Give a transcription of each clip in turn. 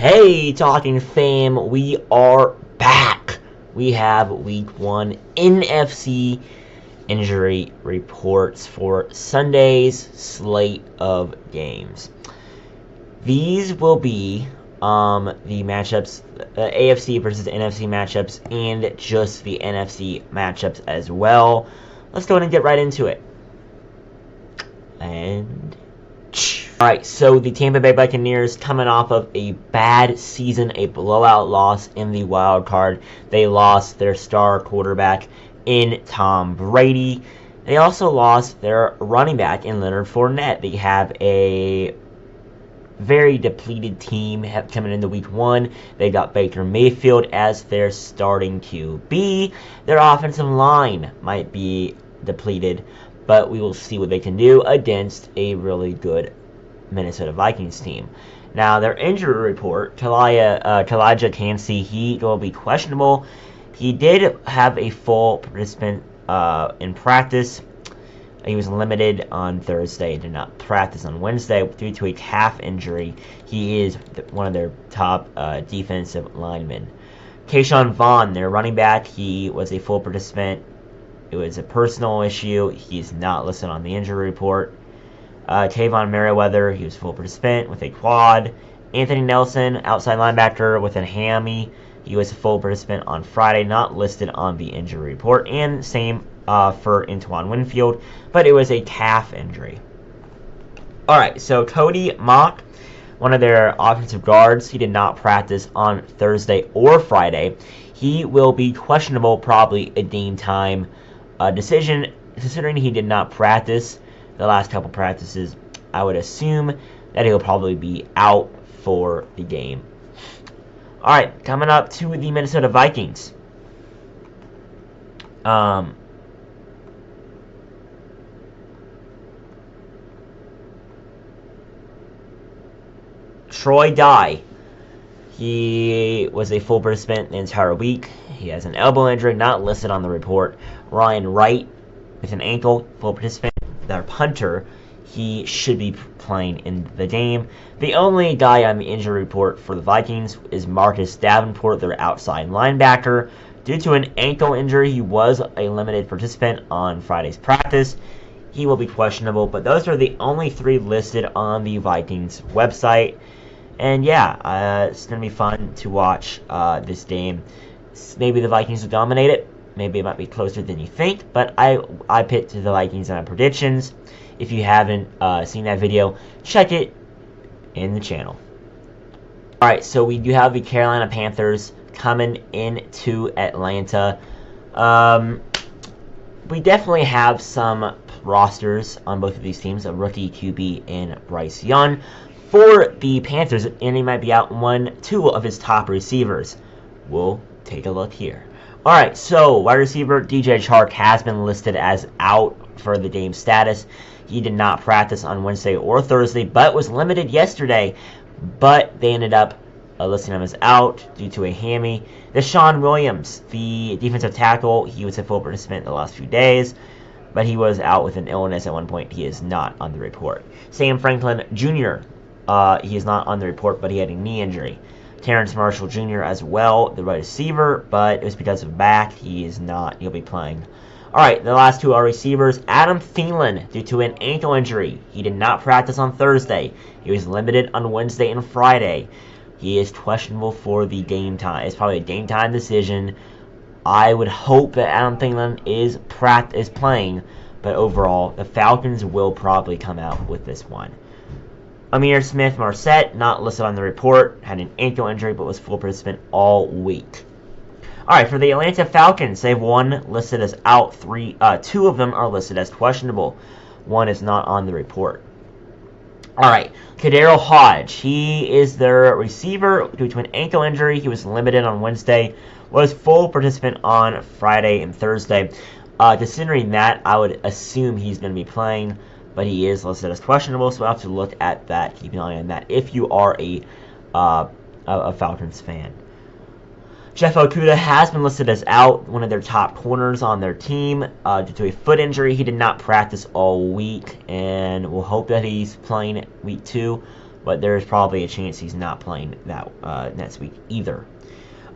Hey, Talking Fam, we are back. We have Week 1 NFC injury reports for Sunday's slate of games. These will be the matchups, AFC versus NFC matchups, and just the NFC matchups as well. Let's go ahead and get right into it. Alright, so the Tampa Bay Buccaneers coming off of a bad season, a blowout loss in the wild card. They lost their star quarterback in Tom Brady. They also lost their running back in Leonard Fournette. They have a very depleted team coming into week 1. They got Baker Mayfield as their starting QB. Their offensive line might be depleted, but we will see what they can do against a really good Minnesota Vikings team. Now, their injury report, Kalijah Cansey, he will be questionable. He did have a full participant in practice. He was limited on Thursday and did not practice on Wednesday due to a calf injury. He is one of their top defensive linemen. Keyshawn Vaughn, their running back, he was a full participant. It was a personal issue. He's not listed on the injury report. Tavon Merriweather, he was full participant with a quad. Anthony Nelson, outside linebacker with a hammy. He was a full participant on Friday, not listed on the injury report. And same for Antoine Winfield, but it was a calf injury. Alright, so Cody Mock, one of their offensive guards, he did not practice on Thursday or Friday. He will be questionable, probably a game time decision, considering he did not practice the last couple practices. I would assume that he'll probably be out for the game. Alright, coming up to the Minnesota Vikings. Troy Dye. He was a full participant the entire week. He has an elbow injury not listed on the report. Ryan Wright with an ankle, full participant. Their punter, he should be playing in the game. The only guy on the injury report for the Vikings is Marcus Davenport, their outside linebacker. Due to an ankle injury, he was a limited participant on Friday's practice. He will be questionable, but those are the only 3 listed on the Vikings website. And yeah, it's going to be fun to watch this game. Maybe the Vikings will dominate it. Maybe it might be closer than you think, but I picked the Vikings on predictions. If you haven't seen that video, check it in the channel. Alright, so we do have the Carolina Panthers coming into Atlanta. We definitely have some rosters on both of these teams, a rookie QB and Bryce Young. For the Panthers, and he might be out 2 of his top receivers. We'll take a look here. Alright, so wide receiver DJ Chark has been listed as out for the game status. He did not practice on Wednesday or Thursday, but was limited yesterday. But they ended up listing him as out due to a hammy. Deshaun Williams, the defensive tackle, he was a full participant the last few days, but he was out with an illness at one point. He is not on the report. Sam Franklin Jr., he is not on the report, but he had a knee injury. Terrence Marshall Jr. as well, the right receiver, but it was because of back. He is not. He'll be playing. Alright, the last 2 are receivers. Adam Thielen, due to an ankle injury. He did not practice on Thursday. He was limited on Wednesday and Friday. He is questionable for the game time. It's probably a game time decision. I would hope that Adam Thielen is playing, but overall, the Falcons will probably come out with this one. Amir Smith-Marset, not listed on the report, had an ankle injury but was full participant all week. Alright, for the Atlanta Falcons, they have 1 listed as out, 2 of them are listed as questionable. 1 is not on the report. Alright, Kadero Hodge, he is their receiver due to an ankle injury. He was limited on Wednesday, was full participant on Friday and Thursday. Considering that, I would assume he's going to be playing, but he is listed as questionable, so we'll have to look at that, keep an eye on that if you are a Falcons fan. Jeff Okudah has been listed as out, one of their top corners on their team, due to a foot injury. He did not practice all week, and we'll hope that he's playing week 2. but there's probably a chance he's not playing that next week either.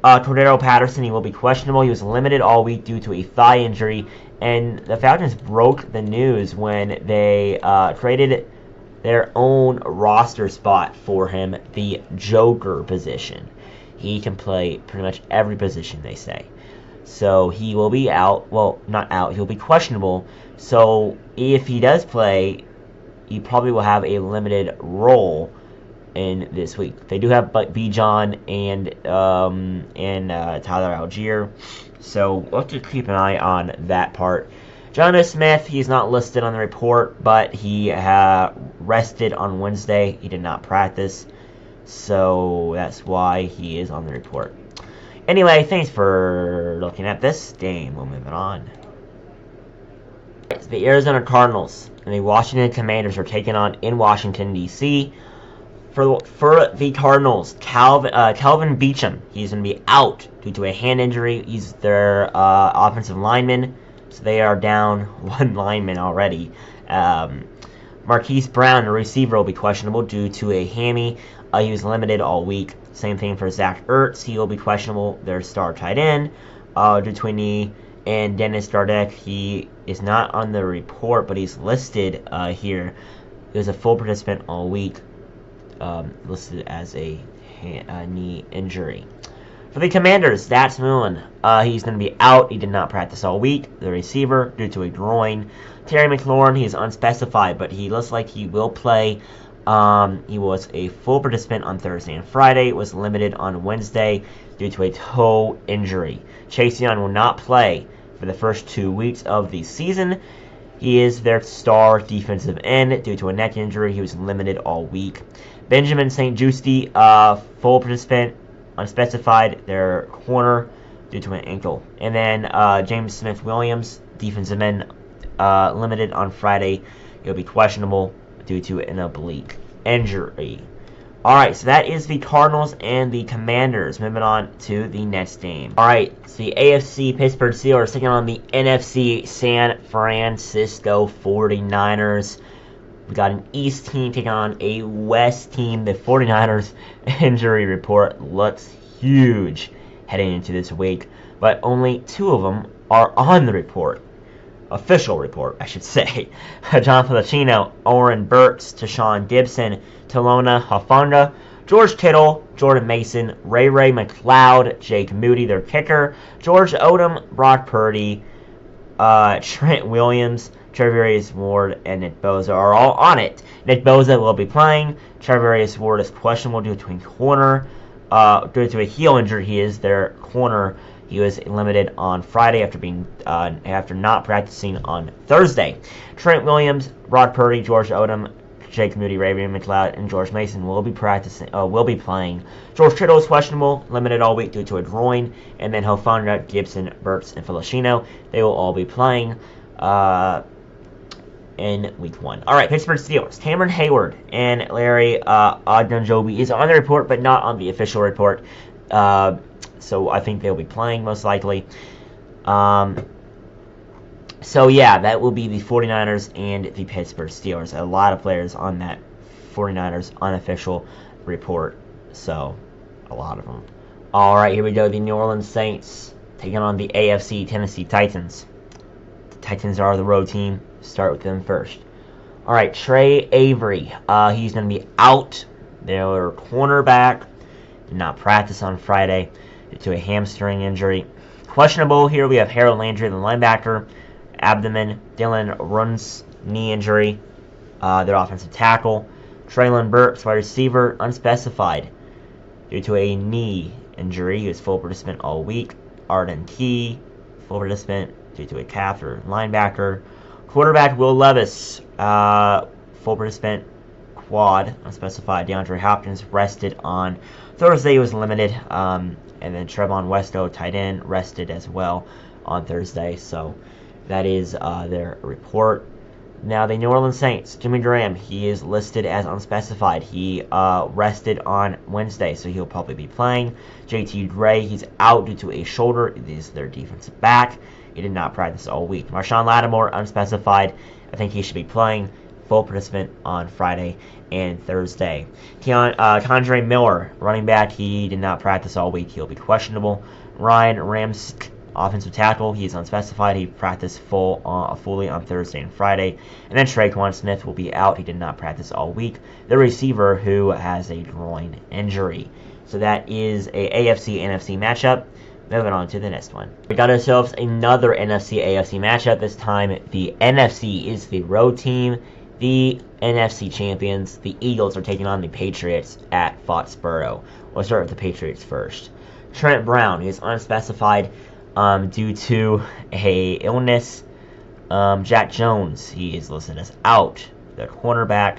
Cordero Patterson, he will be questionable. He was limited all week due to a thigh injury, and the Falcons broke the news when they traded their own roster spot for him, the Joker position. He can play pretty much every position, they say. So he will be out. Well, not out. He'll be questionable. So if he does play, he probably will have a limited role in this week. They do have Bijan and Tyler Algier, so we'll have to keep an eye on that part. Jonathan Smith, he's not listed on the report, but he rested on Wednesday. He did not practice, so that's why he is on the report. Anyway, thanks for looking at this game. We'll move it on. The Arizona Cardinals and the Washington Commanders are taking on in Washington, D.C. For the Cardinals, Calvin Beachum, he's going to be out due to a hand injury. He's their offensive lineman, so they are down one lineman already. Marquise Brown, the receiver, will be questionable due to a hammy. He was limited all week. Same thing for Zach Ertz. He will be questionable, their star tight end, due to a knee. And Dennis Dardek, he is not on the report, but he's listed here. He was a full participant all week. Listed as a knee injury. For the Commanders, Dax Milne, he's going to be out. He did not practice all week. The receiver, due to a groin. Terry McLaurin, he's unspecified, but he looks like he will play. He was a full participant on Thursday and Friday. Was limited on Wednesday due to a toe injury. Chase Young will not play for the first 2 weeks of the season. He is their star defensive end due to a neck injury. He was limited all week. Benjamin St. Juste, full participant, unspecified, their corner due to an ankle. And then James Smith-Williams, defensive end, limited on Friday. He'll be questionable due to an oblique injury. Alright, so that is the Cardinals and the Commanders. Moving on to the next game. Alright, so the AFC Pittsburgh Steelers taking on the NFC San Francisco 49ers. We got an East team taking on a West team. The 49ers injury report looks huge heading into this week, but only 2 of them are on the report. Official report, I should say. John Felicino, Oren Burks, Tashawn Gibson, Talona Hafanga, George Kittle, Jordan Mason, Ray McLeod, Jake Moody, their kicker, George Odom, Brock Purdy, Trent Williams, Treverius Ward, and Nick Bosa are all on it. Nick Bosa will be playing. Treverius Ward is questionable due to a heel injury. He is their corner. He was limited on Friday after not practicing on Thursday. Trent Williams, Brock Purdy, George Odom, Jake Moody, Ray McLeod, and George Mason will be playing. George Kittle is questionable, limited all week due to a groin, and then Hofanga, Gibson, Burks, and Felicino, they will all be playing in Week 1. All right, Pittsburgh Steelers. Cameron Hayward and Larry Ogunjobi is on the report, but not on the official report. So I think they'll be playing most likely. So yeah, that will be the 49ers and the Pittsburgh Steelers. A lot of players on that 49ers unofficial report. So, a lot of them. Alright, here we go. The New Orleans Saints taking on the AFC Tennessee Titans. The Titans are the road team. Start with them first. Alright, Trey Avery. He's going to be out. Their cornerback did not practice on Friday due to a hamstring injury. Questionable here, we have Harold Landry, the linebacker. Abdomen, Dylan Run's knee injury, their offensive tackle. Traylon Burks, wide receiver, unspecified due to a knee injury. He was full participant all week. Arden Key, full participant due to a calf or linebacker. Quarterback Will Levis, full participant quad, unspecified. DeAndre Hopkins rested on Thursday. He was limited. And then Trevon Wesco, tight end, rested as well on Thursday. So that is their report. Now, the New Orleans Saints, Jimmy Graham, he is listed as unspecified. He rested on Wednesday, so he'll probably be playing. JT Gray, he's out due to a shoulder. It is their defensive back. He did not practice all week. Marshawn Lattimore, unspecified. I think he should be playing. full participant on Friday and Thursday. Kondre Miller, running back, he did not practice all week. He'll be questionable. Ryan Ramczyk, offensive tackle, he's unspecified. He practiced fully on Thursday and Friday. And then Traquan Smith will be out. He did not practice all week. The receiver who has a groin injury. So that is a AFC NFC matchup. Moving on to the next one. We got ourselves another NFC AFC matchup. This time the NFC is the road team. The NFC champions, the Eagles, are taking on the Patriots at Foxborough. We'll start with the Patriots first. Trent Brown is unspecified due to a illness. Jack Jones, he is listed as out. The cornerback,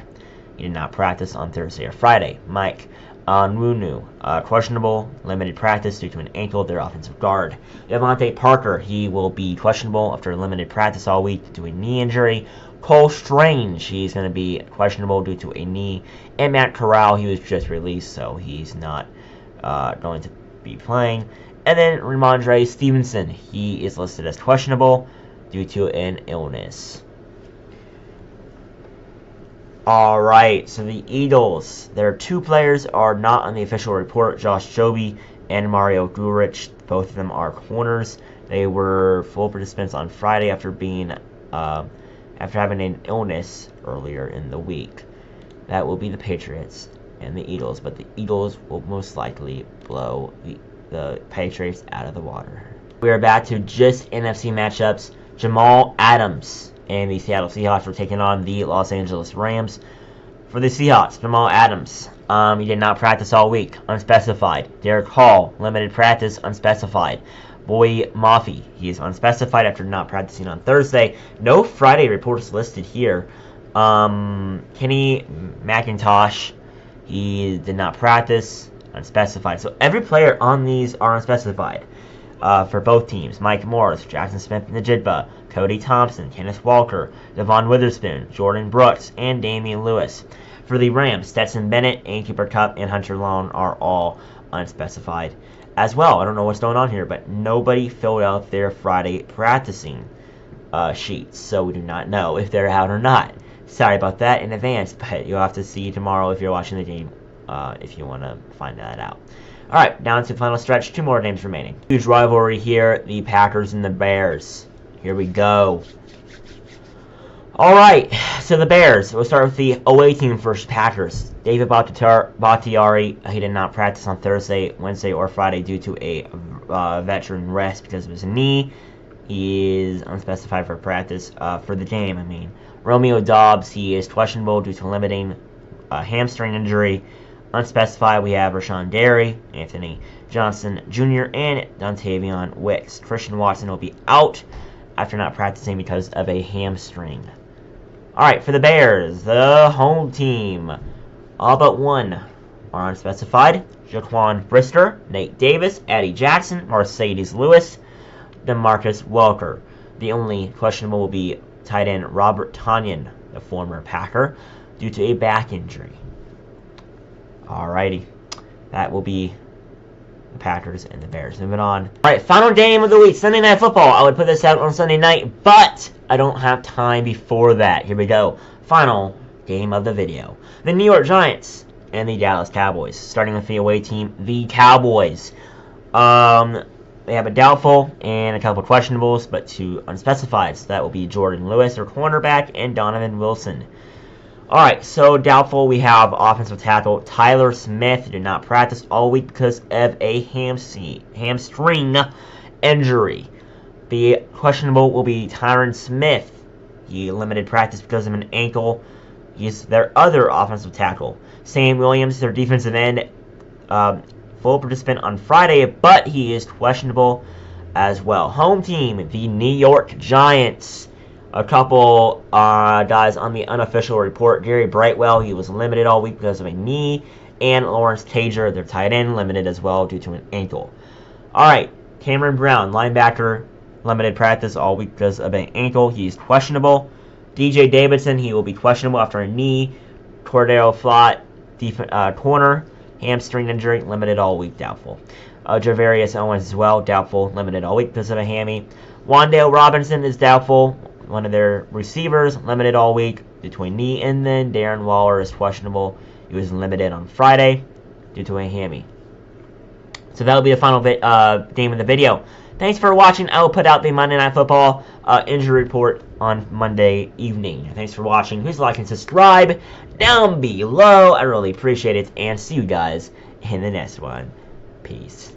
he did not practice on Thursday or Friday. Mike Nwunu, questionable, limited practice due to an ankle, their offensive guard. Devontae Parker, he will be questionable after limited practice all week due to a knee injury. Cole Strange, he's going to be questionable due to a knee. And Matt Corral, he was just released, so he's not going to be playing. And then Ramondre Stevenson, he is listed as questionable due to an illness. Alright, so the Eagles, their two players are not on the official report, Josh Jobe and Mario Gurich. Both of them are corners. They were full participants on Friday after having an illness earlier in the week. That will be the Patriots and the Eagles, but the Eagles will most likely blow the Patriots out of the water. We are back to just NFC matchups. Jamal Adams and the Seattle Seahawks were taking on the Los Angeles Rams. For the Seahawks, Jamal Adams, he did not practice all week, unspecified. Derek Hall, limited practice, unspecified. Boye Mafe, he is unspecified after not practicing on Thursday. No Friday reports listed here. Kenny McIntosh, he did not practice, unspecified. So every player on these are unspecified for both teams. Mike Morris, Jackson Smith-Njigba, Cody Thompson, Kenneth Walker, Devon Witherspoon, Jordan Brooks, and Damian Lewis. For the Rams, Stetson Bennett, and Cooper Kupp, and Hunter Long are all unspecified as well. I don't know what's going on here, but nobody filled out their Friday practicing sheets, so we do not know if they're out or not. Sorry about that in advance, but you'll have to see tomorrow if you're watching the game if you want to find that out. Alright, down to the final stretch. Two more games remaining. Huge rivalry here, the Packers and the Bears. Here we go. Alright, so the Bears. We'll start with the away team first, Packers. David Bakhtiari, he did not practice on Thursday, Wednesday, or Friday due to a veteran rest because of his knee. He is unspecified for practice for the game, Romeo Doubs, he is questionable due to limiting hamstring injury. Unspecified, we have Rashawn Derry, Anthony Johnson Jr., and Dontavion Wicks. Christian Watson will be out after not practicing because of a hamstring. Alright, for the Bears, the home team, all but one are unspecified. Jaquan Brister, Nate Davis, Eddie Jackson, Mercedes Lewis, DeMarcus Welker. The only questionable will be tight end Robert Tonyan, the former Packer, due to a back injury. Alrighty, that will be the Packers and the Bears. Moving on. Alright, final game of the week, Sunday Night Football. I would put this out on Sunday night, but I don't have time before that. Here we go. Final game of the video. The New York Giants and the Dallas Cowboys. Starting with the away team, the Cowboys. They have a doubtful and a couple of questionables, but two unspecified. So that will be Jordan Lewis, their cornerback, and Donovan Wilson. Alright, so doubtful, we have offensive tackle Tyler Smith, who did not practice all week because of a hamstring injury. The questionable will be Tyron Smith. He limited practice because of an ankle. He's their other offensive tackle. Sam Williams, their defensive end, full participant on Friday, but he is questionable as well. Home team, the New York Giants. A couple guys on the unofficial report. Gary Brightwell, he was limited all week because of a knee. And Lawrence Tager, their tight end, limited as well due to an ankle. Alright, Cameron Brown, linebacker, limited practice all week because of an ankle. He's questionable. DJ Davidson, he will be questionable after a knee. Cordero Flott, corner, hamstring injury, limited all week, doubtful. Javarius Owens as well, doubtful, limited all week because of a hammy. Wan'Dale Robinson is doubtful. One of their receivers, limited all week due to a knee. And then Darren Waller is questionable. He was limited on Friday due to a hammy. So that'll be the final game of the video. Thanks for watching. I will put out the Monday Night Football injury report on Monday evening. Thanks for watching. Please like and subscribe down below. I really appreciate it. And see you guys in the next one. Peace.